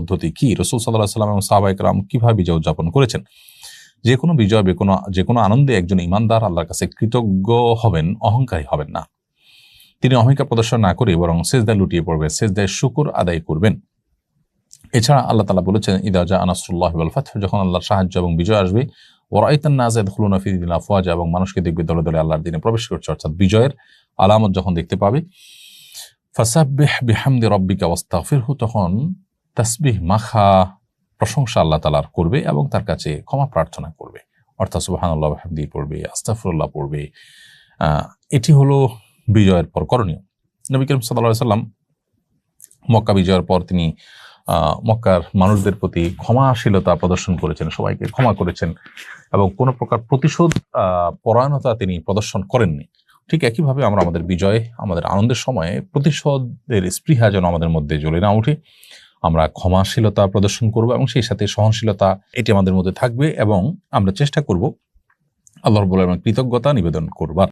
পদ্ধতি কি, রাসূল সাল্লাল্লাহু আলাইহি ওয়াসাল্লাম এবং সাহাবায়ে কেরাম কিভাবে বিজয় উদযাপন করেছেন। যে কোনো বিজয় যে কোনো আনন্দে একজন ঈমানদার আল্লাহর কাছে কৃতজ্ঞ হবেন, অহংকারী হবেন না। তিনি অহংকার প্রদর্শন না করে বরং সিজদায় লুটিয়ে পড়বে, সিজদায় শুকর আদায় করবেন। এছাড়া আল্লাহ তাআলা বলেছেন, ইদা জাআ নাসরুল্লাহি ওয়াল ফাতহ, যখন আল্লাহর সাহায্য এবং বিজয় আসবে, ওয়া রাআইতান নাস ইয়াদখুলুনা ফি দীনিল্লাহি আফওয়াজা, এবং মানুষকে দেখবে দলে দলে আল্লাহর দ্বীনে প্রবেশ করছে, অর্থাৎ বিজয়ের আলামত যখন দেখতে পাবে। ফাসাব্বিহ বিহামদি রাব্বিকা ওয়াস্তাগফিরহু, তখন তাসবিহ মাখা প্রশংসা আল্লাহ তাআলার করবে এবং তার কাছে ক্ষমা প্রার্থনা করবে, অর্থাৎ সুবহানাল্লাহ ওয়া বিহামদিহি পড়বে, আস্তাগফিরুল্লাহ পড়বে। এটি হলো বিজয়ের পর করণীয়। নবী করিম সাল্লাল্লাহু আলাইহি ওয়াসাল্লাম মক্কা বিজয়ের পর তিনি মক্কার মানুষদের প্রতি ক্ষমাশীলতা প্রদর্শন করেছেন, সবাইকে ক্ষমা করেছেন এবং কোনো প্রকার প্রতিশোধ পরায়ণতা তিনি প্রদর্শন করেননি। ঠিক একইভাবে আমরা আমাদের বিজয়, আমাদের আনন্দের সময়ে প্রতিশোধের স্পৃহা যেন আমাদের মধ্যে জ্বলে না ওঠে, আমরা ক্ষমাশীলতা প্রদর্শন করব এবং সেই সাথে সহনশীলতা, এটি আমাদের মধ্যে থাকবে এবং আমরা চেষ্টা করব আল্লাহ রাব্বুল আলামিনের কৃতজ্ঞতা নিবেদন করবার।